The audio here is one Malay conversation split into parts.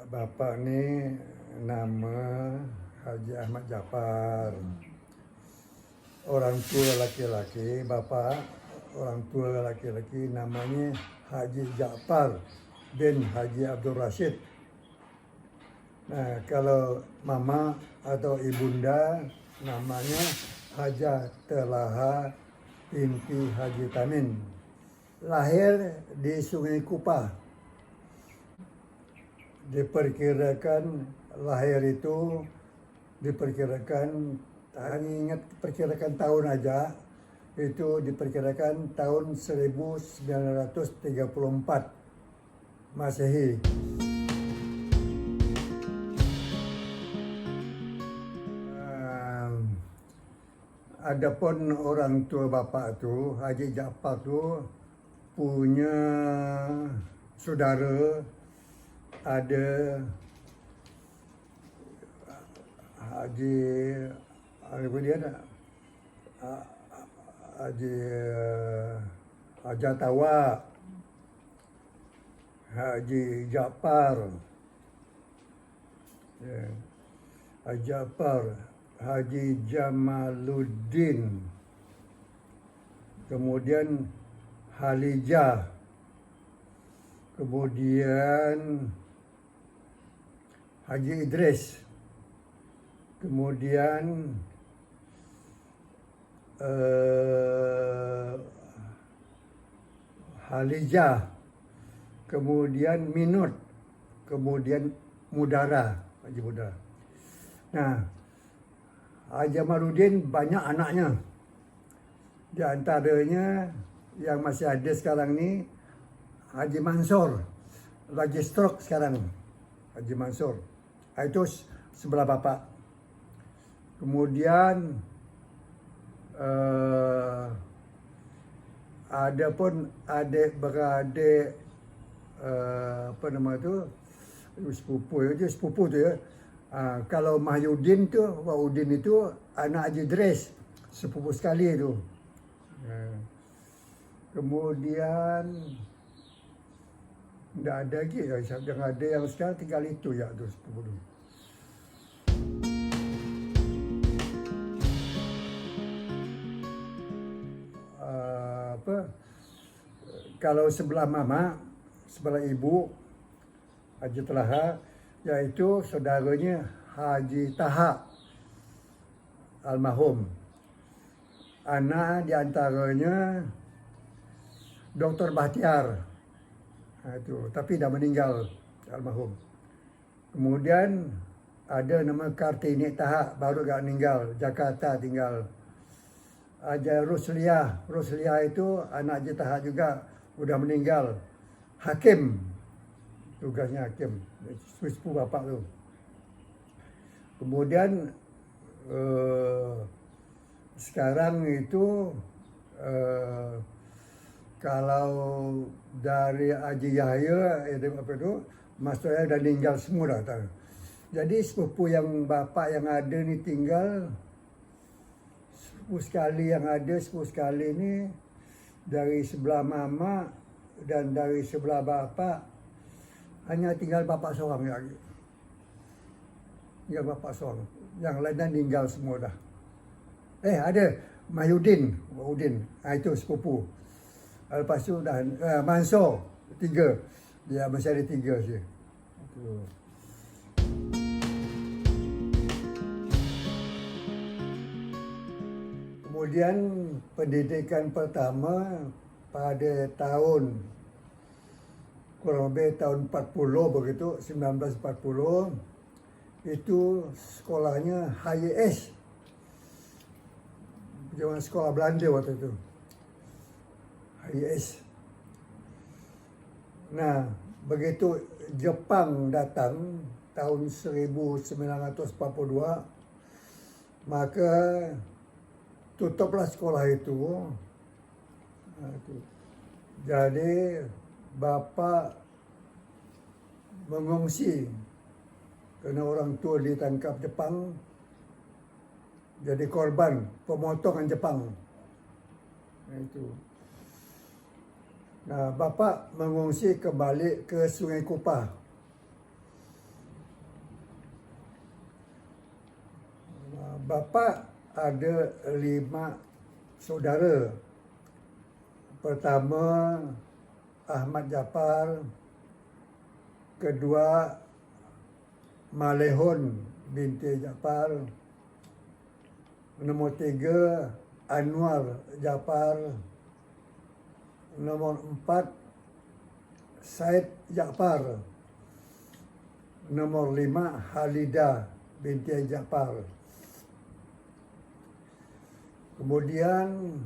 Bapak ni nama Haji Ahmad Jaafar. Orang tua laki-laki, bapa orang tua laki-laki namanya Haji Jaafar bin Haji Abdul Rashid. Nah, kalau mama atau ibunda namanya Hajah Telaha binti Haji Tamin. Lahir di Sungai Kupah. Diperkirakan lahir itu diperkirakan, hanya ingat perkirakan tahun aja, itu diperkirakan tahun 1934 Masehi. Adapun orang tua bapak tu, Haji Jaafar tu punya saudara, ada Haji, apa dia nak? Haji Tawa, Haji Jaafar, Haji Jaafar, Haji Jamaluddin, kemudian Halijah, kemudian Haji Idris, kemudian Halijah, kemudian Minut, kemudian Mudara, Haji Mudara. Nah, Haji Jamaluddin banyak anaknya. Di antaranya yang masih ada sekarang ni Haji Mansur, lagi stroke sekarang, Haji Mansur. Itu sebelah bapa. Kemudian ada pun adik-beradik, apa nama tu, sepupu tu ya. Kalau Mahyudin tu, Wahyudin itu anak Haji Idris, sepupu sekali tu. Kemudian tidak ada lagi, yang ada yang sekarang tinggal itu ya tu sepupu tu. Kalau sebelah mama, sebelah ibu Haji Telaha, iaitu saudaranya Haji Taha almarhum. Anak di antaranya Dr. Bahtiar, itu, tapi dah meninggal almarhum. Kemudian ada nama Kartini Taha, baru gak meninggal, Jakarta tinggal. Ada Rusliah itu anak Haji Taha juga, sudah meninggal. Hakim, tugasnya hakim, sepupu bapak tu. Kemudian sekarang itu kalau dari Haji Yahya apa tu, maksudnya dah meninggal semua dah. Jadi sepupu yang bapak yang ada ni tinggal, sepupu sekali ni dari sebelah mama dan dari sebelah bapa hanya tinggal bapak seorang lagi. Tinggal bapak seorang. Yang lainnya meninggal semua dah. Ada Mahyudin, itu sepupu. Lepas tu dah Mansur, 3. Dia masih ada 3 saja. Kemudian pendidikan pertama pada tahun kurang lebih tahun 40 begitu, 1940, itu sekolahnya HYS. Zaman sekolah Belanda waktu itu. HYS. Nah, begitu Jepang datang tahun 1942, maka tutuplah sekolah itu. Jadi bapa mengungsi kerana orang tua ditangkap Jepang, jadi korban pemotongan Jepang. Itu. Nah, bapa mengungsi kembali ke Sungai Kupah. Bapa ada 5 saudara. Pertama Ahmad Japar, kedua Malehon binti Japar, nomor 3 Anwar Japar, nomor 4 Said Japar, nomor 5 Halida binti Japar. Kemudian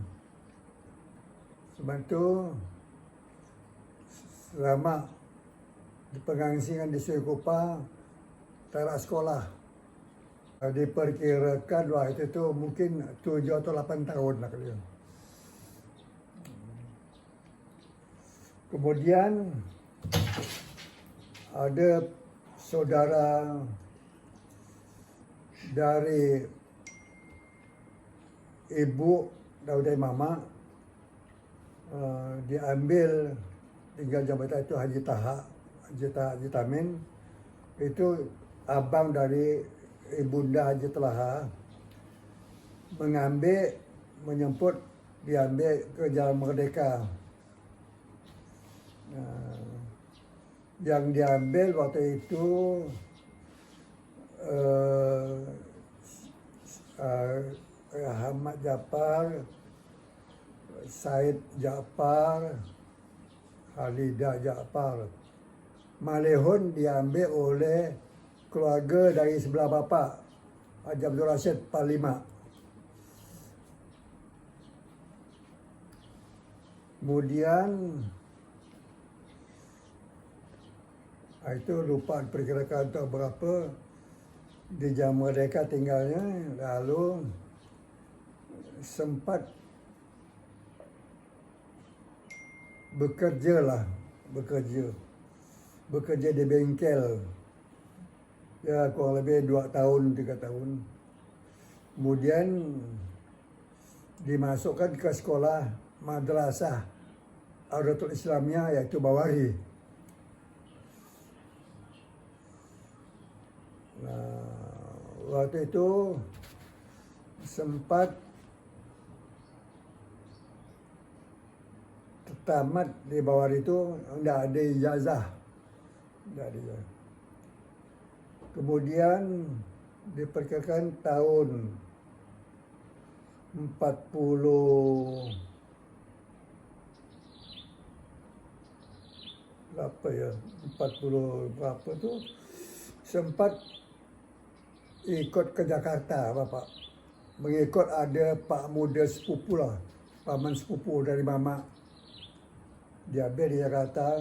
sebab itu selama di pengangsingan di Sungai Kupang tak ada sekolah. Diperkirakan waktu itu mungkin 7 atau 8 tahun lah kali. Kemudian ada saudara dari ibu dari mama, diambil tinggal jabatan itu Haji Taha, Haji Tamin, itu abang dari ibunda Haji Telaha, menyemput diambil ke Jalan Merdeka. Yang diambil waktu itu Ahmad Japar, Said Japar, Halida Japar. Malehon diambil oleh keluarga dari sebelah bapa, Haji Abdul Rashid Parlima. Kemudian itu lupa perkirakan tahun berapa di Jalan Merdeka tinggalnya, lalu sempat bekerja di bengkel, ya kurang lebih 2 tahun 3 tahun. Kemudian dimasukkan ke sekolah madrasah Audatul Islamiyah, yaitu Bawari. Nah, waktu itu sempat tamat di Bawari itu tidak ada ijazah. Kemudian diperkirakan tahun 40 berapa tuh sempat ikut ke Jakarta Bapak, mengikut ada pak muda sepupu lah, paman sepupu dari mama. Dia di Jakarta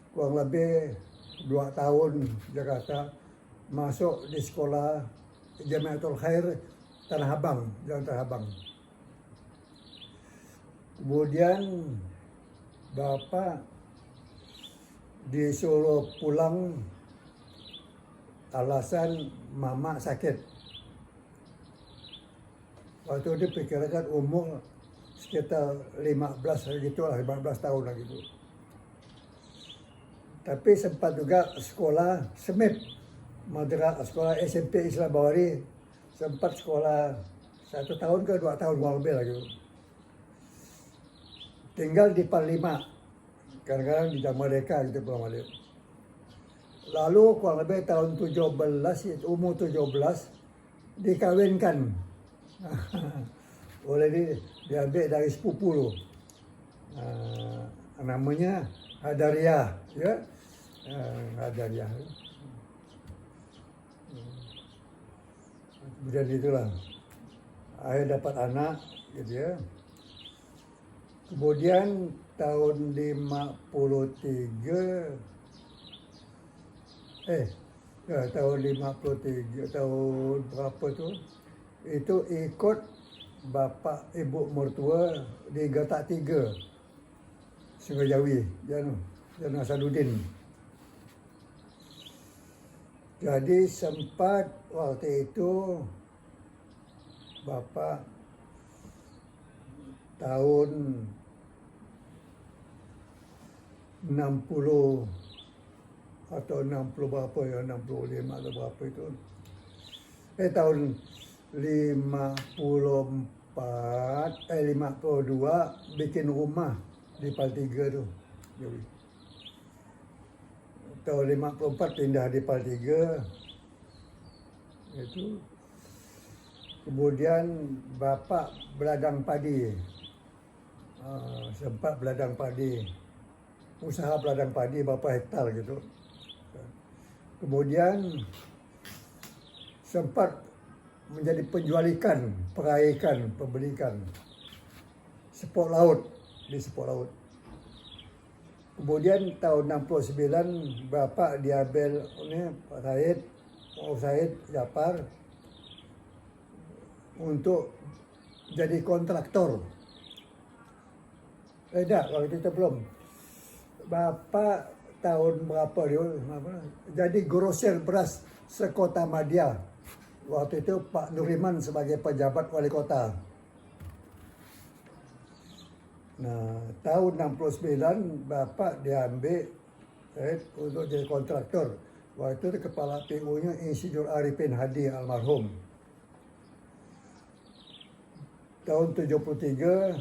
kurang lebih 2 tahun Jakarta, masuk di sekolah Jamiatul Khair Tanah Abang, Jalan Tanah Abang. Kemudian Bapak disuruh pulang alasan mama sakit. Waktu itu diperkirakan umur sekitar 15 gitulah, 15 tahun lah gitu. Tapi sempat juga sekolah SMIP, sekolah SMP Islam Bawari, sempat sekolah 1 tahun ke 2 tahun kurang lebih lah gitu. Tinggal di Parlima, kadang-kadang di Jalan Merdeka gitu pulang balik. Lalu kurang lebih tahun 17, umur 17, dikawinkan. Oleh diambil dari sepupu lo. Namanya Hadariah, ya. Hadariah. Kemudian itulah. Akhirnya dapat anak, gitu ya. Kemudian tahun tahun 53, tahun berapa tuh, itu ikut bapak ibu mertua di Gatak 3 Sungai Jawi, Jan Hasanuddin. Jadi sempat waktu itu bapak tahun 60 atau 60 berapa ya, 65 atau berapa itu. Tahun 52 bikin rumah di Paltiga tuh. Jadi, tahun 54 pindah di Paltiga. Itu kemudian bapak beladang padi. Sempat beladang padi. Usaha beladang padi berapa hektar gitu. Kemudian sempat menjadi penjual ikan, peraih ikan, pembeli ikan. Sepok laut, di Sepok laut. Kemudian tahun 69 bapak diambil oleh Pak Said Japar untuk jadi kontraktor. Tidak, kalau kita belum. Bapak tahun berapa dia? Jadi grosir beras sekota Madya. Waktu itu Pak Nuriman sebagai pejabat wali kota. Nah, tahun 69 bapak diambil untuk jadi kontraktor. Waktu itu kepala PU-nya Insinyur Arifin Hadi almarhum. Tahun 73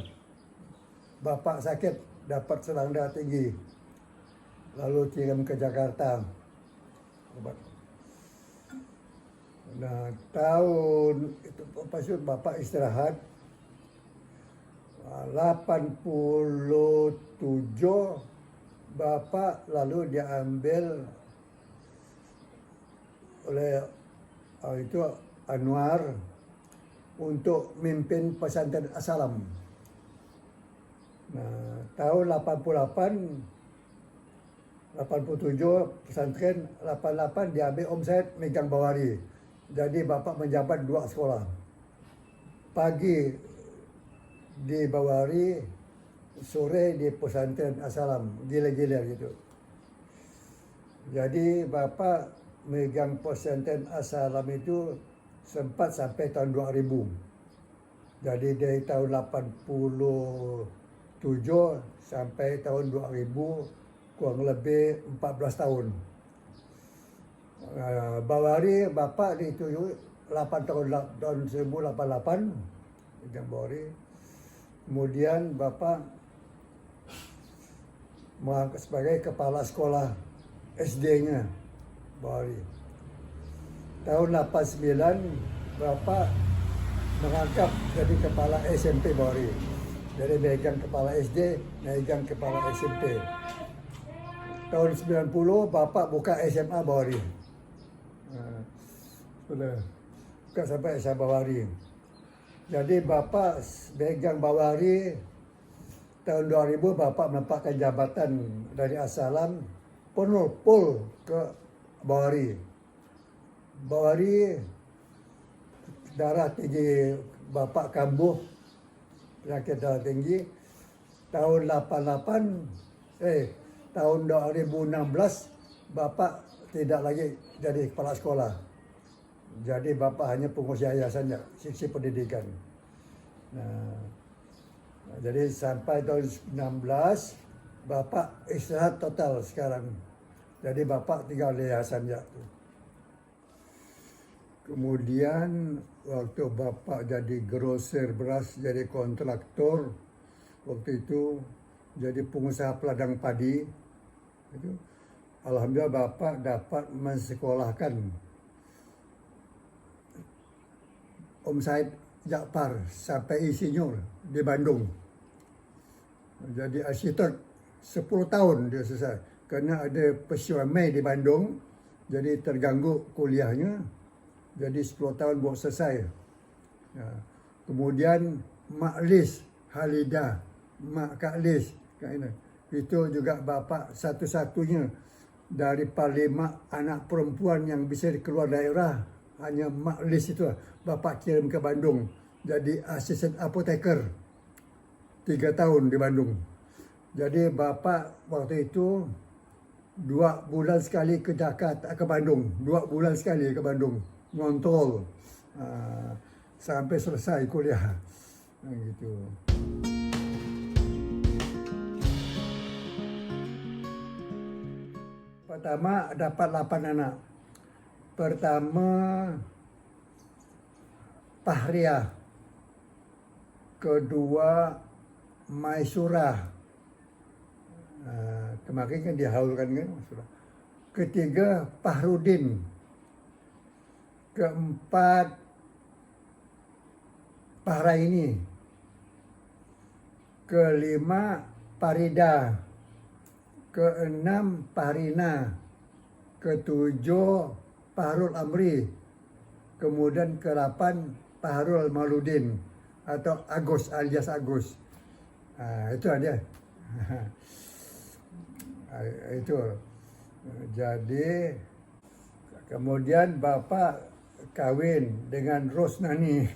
bapak sakit, dapat selang darah tinggi. Lalu kirim ke Jakarta. Nah, tahun itu pas bapak istirahat 87 bapak lalu diambil oleh itu Anwar untuk mimpin pesantren As-Salam. Nah, tahun 87 pesantren, 88 diambil Om Said megang Bawari. Jadi bapak menjabat 2 sekolah. Pagi di Bawari, sore di pesantren As-Salam, gila-gila gitu. Jadi bapak megang pesantren As-Salam itu sempat sampai tahun 2000. Jadi dari tahun 87 sampai tahun 2000 kurang lebih 14 tahun. Bawari bapak dituju 8 tahun 1988 megang Bawari. Kemudian bapak mengangkat sebagai kepala sekolah SD-nya Bawari. Tahun 89 bapak mengangkat jadi kepala SMP Bawari. Dari megang kepala SD, megang kepala SMP. Tahun 90 bapak buka SMA Bawari. Sudah buka sampai SMA Bawari. Jadi bapak megang Bawari tahun 2000 bapak menempatkan jabatan dari As-Salam pul ke Bawari. Bawari darah tinggi bapak kambuh, penyakit darah tinggi. Tahun 2016 bapak tidak lagi jadi kepala sekolah. Jadi bapak hanya pengurus yayasan sisi pendidikan. Nah, jadi sampai tahun 16 bapak istirahat total sekarang. Jadi bapak tinggal di yayasan ya. Kemudian waktu bapak jadi grosir beras, jadi kontraktor, waktu itu jadi pengusaha peladang padi. Itu, alhamdulillah bapak dapat mensekolahkan Om Said Japar sampai insinyur di Bandung. Jadi arsitek 10 tahun dia selesai. Karena ada peristiwa Mei di Bandung, jadi terganggu kuliahnya. Jadi 10 tahun baru selesai. Nah, kemudian Mak Lis Halida, Mak Kak Lis, itu juga bapak satu-satunya dari Parlimen anak perempuan yang bisa keluar daerah. Hanya Mak Lis itu bapak kirim ke Bandung jadi asisten apoteker 3 tahun di Bandung. Jadi bapak waktu itu 2 bulan sekali ke Jakarta, ke Bandung, 2 bulan sekali ke Bandung ngontrol sampai selesai kuliah. Gitu. Pertama dapat 8 anak. Pertama Pahria, kedua Maisura, kemarin kan dihaulkan kan Maisura. Ketiga Fahrudin, keempat Fahraini, kelima Farida, keenam Fahrina, ketujuh Fahrul Amri, kemudian ke-8 Fahrul Mauludin atau Agus alias Agus. Itu aja. Itu. Jadi kemudian bapak kawin dengan Rosnani.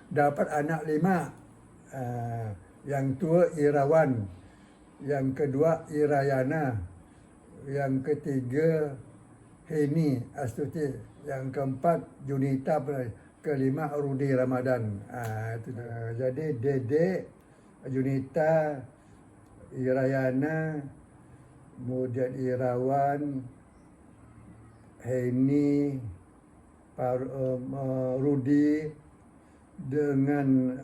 Dapat anak 5. Yang tua Irawan, yang kedua Irayana, yang ketiga Heni Astuti, yang keempat Junita, kelima Rudi Ramadan. Itu. Jadi Dede, Junita, Irayana, kemudian Irawan, Heni, Rudi, dengan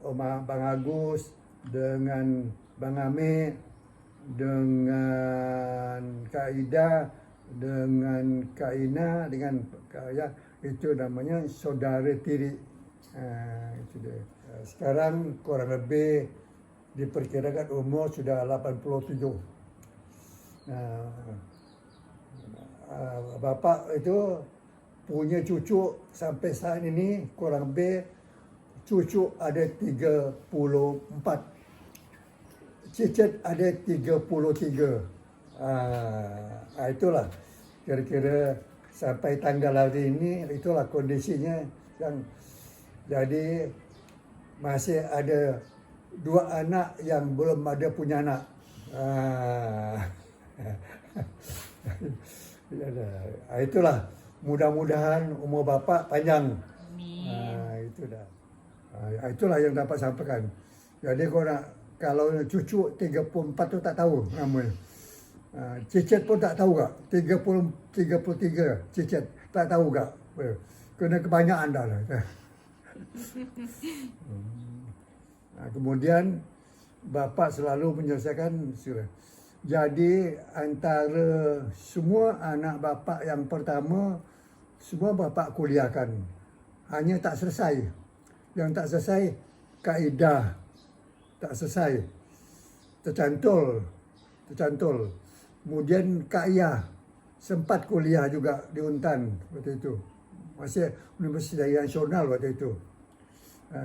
Bang Agus, dengan Bang Ame, dengan Kak Ida, dengan Kak Ina, dengan ya, itu namanya saudara tiri. Itu dia. Sekarang kurang lebih diperkirakan umur sudah 87. Bapak itu punya cucu sampai saat ini kurang lebih cucu ada 34. Cicit ada 33. Itulah kira-kira sampai tanggal hari ini, itulah kondisinya. Yang jadi masih ada 2 anak yang belum ada punya anak. Itulah, mudah-mudahan umur bapak panjang. Itu dah. Itulah yang dapat sampaikan. Jadi kalau cucu 34 tu tak tahu namanya. Cicit pun tak tahu kak. 33 cicit tak tahu kak. Kena kebanyakan dah lah. Kemudian bapak selalu menyelesaikan surah. Jadi antara semua anak bapak yang pertama, semua bapak kuliahkan. Hanya tak selesai. Yang tak selesai, kaidah. Tak selesai. Tercantol. Kemudian Kak Iyah sempat kuliah juga di Untan waktu itu. Masih Universitas Nasional waktu itu.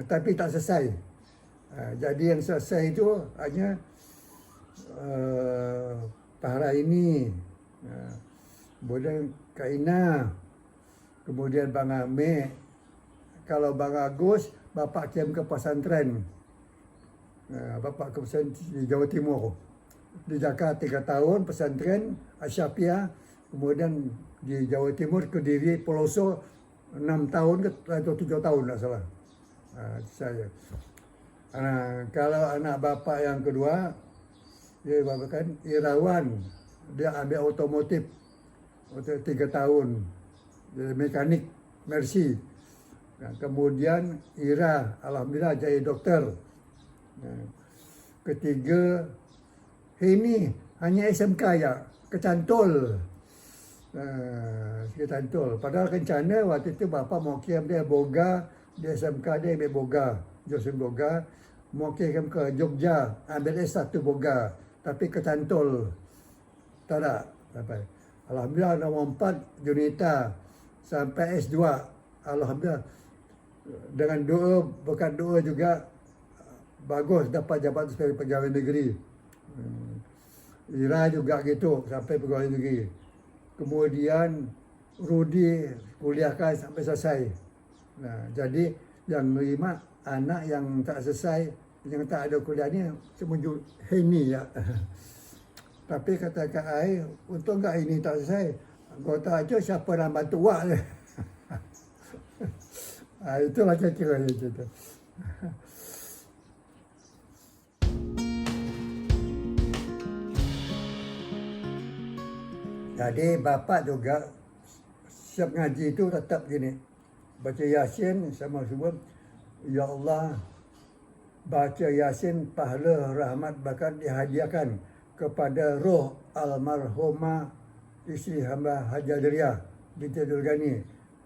Tapi tak selesai. Jadi yang selesai itu hanya Fahraini, kemudian Kak Ina, kemudian Bang Ame. Kalau Bang Agus, bapak kirim ke pesantren. Bapak ke pesantren di Jawa Timur. Di Jakarta 3 tahun pesantren Asyafiah, kemudian di Jawa Timur Kediri Peloso 6 tahun atau 7 tahun tak salah. Saya. Kalau anak bapak yang kedua, dia bapak Irawan, dia ambil otomotif untuk 3 tahun, jadi mekanik Mercy. Kemudian Ira, alhamdulillah jadi dokter. Ketiga, ini hanya SMK ya, kecantol. Kecantol. Padahal rencana waktu itu bapak mau kirim dia Boga, di SMK dia ambil Boga, Josen Boga, mau kirim ke Jogja, ambil S1 Boga, tapi kecantol. Tak ada. Alhamdulillah nomor 4 Junita sampai S2. Alhamdulillah. Dengan doa, berkat doa juga bagus dapat jabatan sebagai pegawai negeri. Ira juga gitu sampai pegawai negeri. Kemudian Rudi kuliahkan sampai selesai. Jadi yang 5 anak yang tak selesai, yang tak ada kuliah ni semenjak Heni ya. Tapi kata Kak Ai, untung Kak ini tak selesai. Kau tak aja siapa nak bantu awak ni. Itulah kira-kira itu. Jadi bapak juga siap ngaji itu tetap gini. baca Yasin sama semua. Ya Allah, baca Yasin pahala rahmat bakat dihadiahkan kepada roh almarhumah isteri hamba Haji Adriah binti Abdul Ghani,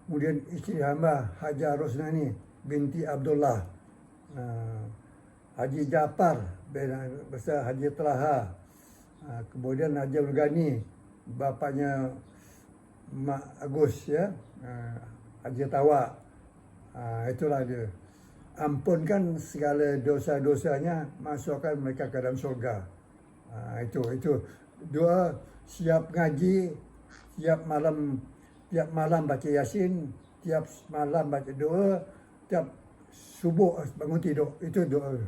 kemudian isteri hamba Haji Rosnani binti Abdullah, Haji Jaafar besar Haji Telaha, kemudian Haji Abdul Ghani bapaknya Mak Agus ya, Haji Tawa. Itulah dia. Ampunkan segala dosa-dosanya, masukkan mereka ke dalam surga. Itu doa siap ngaji, tiap malam baca Yasin, tiap malam baca doa, tiap subuh bangun tidur, itu doa.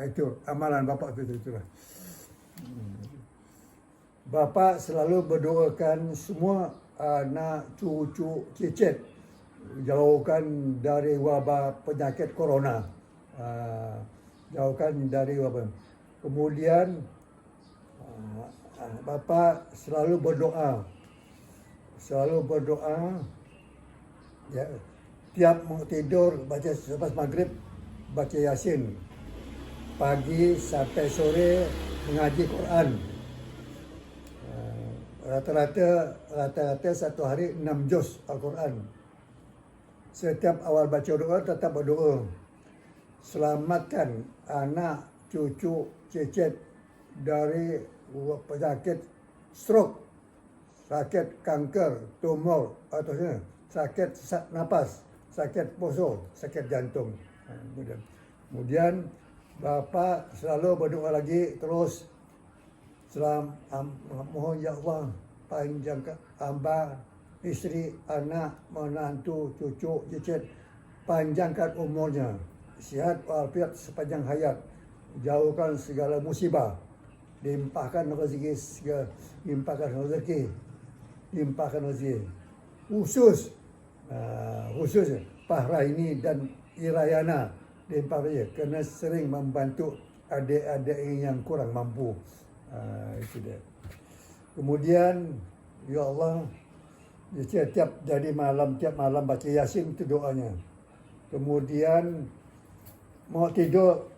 Itu amalan bapa itulah. Bapa selalu berdoakan semua anak cucu cicit jauhkan dari wabak penyakit corona, jauhkan dari wabak. Kemudian bapa selalu berdoa ya, tiap mau tidur baca selepas maghrib baca Yasin, pagi sampai sore mengaji Quran. Rata-rata satu hari 6 juz Al-Quran. Setiap awal baca doa tetap berdoa, selamatkan anak cucu cicit dari penyakit stroke, sakit kanker, tumor, atau sakit napas, sakit poso, sakit jantung. Kemudian bapa selalu berdoa lagi terus, mohon ya Allah panjangkan hamba, isteri, anak, menantu, cucu, cicit, panjangkan umurnya, sihat walafiat sepanjang hayat, jauhkan segala musibah, limpahkan rezeki, limpahkan rezeki. Khusus Fahraini dan Irayana limpahkan kerana sering membantu adik-adik yang kurang mampu. Itu dia. Kemudian ya Allah, tiap malam baca Yasin, itu doanya. Kemudian mau tidur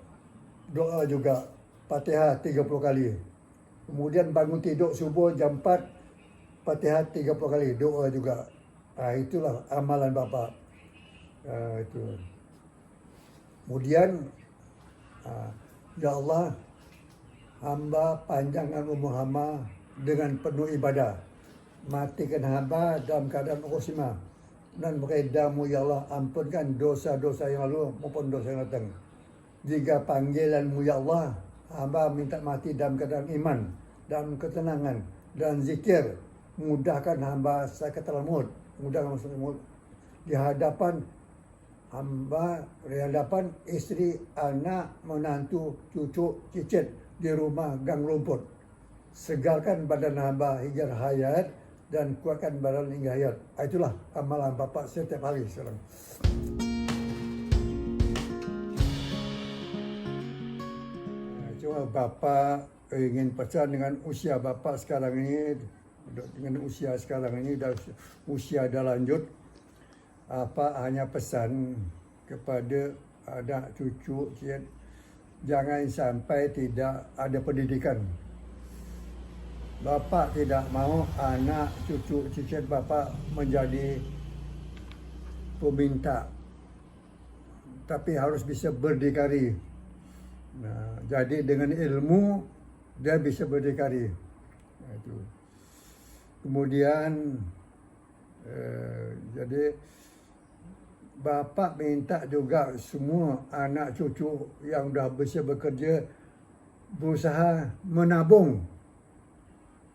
doa juga Fatihah 30 kali. Kemudian bangun tidur subuh jam 4 Fatihah 30 kali, doa juga. Itulah amalan bapa. Itu. Kemudian ya Allah, hamba panjangkan umur hamba dengan penuh ibadah, matikan hamba dalam keadaan khotimah, dan beredamu ya Allah, ampunkan dosa-dosa yang lalu maupun dosa yang datang. Jika panggilanmu ya Allah, hamba minta mati dalam keadaan iman, dalam ketenangan dan zikir. Mudahkan hamba sakaratul maut, mudahkan sakaratul maut di hadapan hamba, di hadapan isteri, anak, menantu, cucu, cicit di rumah gang rumput. Segarkan badan hamba hingga hayat dan kuatkan badan hingga hayat. Itulah amalan bapa setiap hari sekarang. Cuma bapa ingin pesan dengan usia bapa sekarang ini, dah usia dah lanjut, apa hanya pesan kepada anak cucu, jangan sampai tidak ada pendidikan. Bapa tidak mahu anak cucu cicit bapa menjadi peminta, tapi harus bisa berdikari. Jadi dengan ilmu dia bisa berdikari. Itu. Kemudian jadi bapa minta juga semua anak cucu yang dah bisa bekerja berusaha menabung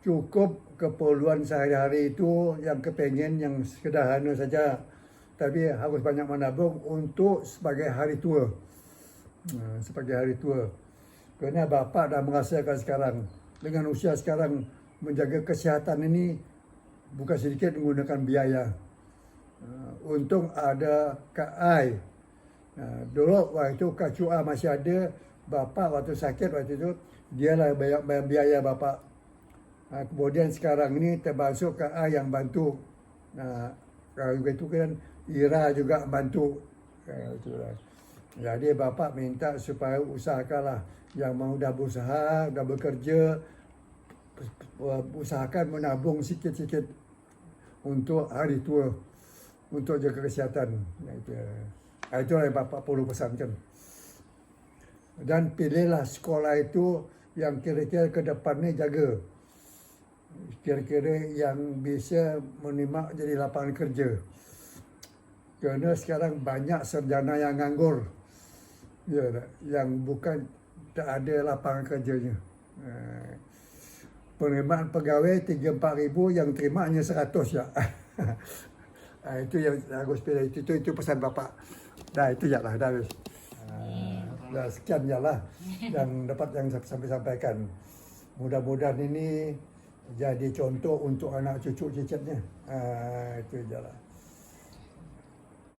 cukup keperluan sehari-hari itu, yang kepengen yang sederhana saja, tapi harus banyak menabung untuk sebagai hari tua. Sebagai hari tua. Kerana bapa dah merasakan sekarang, dengan usia sekarang, menjaga kesihatan ini bukan sedikit menggunakan biaya. Untung ada KI. Dulu waktu KCUA masih ada, bapa waktu sakit waktu itu, dialah bayar biaya bapa. Kemudian sekarang ini termasuk KI yang bantu. Kalau begitu kan Ira juga bantu. Itulah. Jadi Bapak minta supaya usahakanlah yang mau dah berusaha, dah bekerja, usahakan menabung sikit-sikit untuk hari tua, untuk jaga kesihatan. Itulah yang Bapak perlu pesankan. Dan pilihlah sekolah itu yang kira-kira ke depan ni jaga. Kira-kira yang bisa menerima jadi lapangan kerja. Kerana sekarang banyak sarjana yang nganggur. Ya, yang bukan tak ada lapangan kerjanya. Penerimaan pegawai 3-4 ribu, yang terima hanya 100 ya. Itu yang harus pilih. Itu pesan Bapak. Dah itu je lah. Dah habis. Dah sekian je lah yang dapat yang sampai sampaikan. Mudah-mudahan ini jadi contoh untuk anak cucu cicitnya. Itu je lah.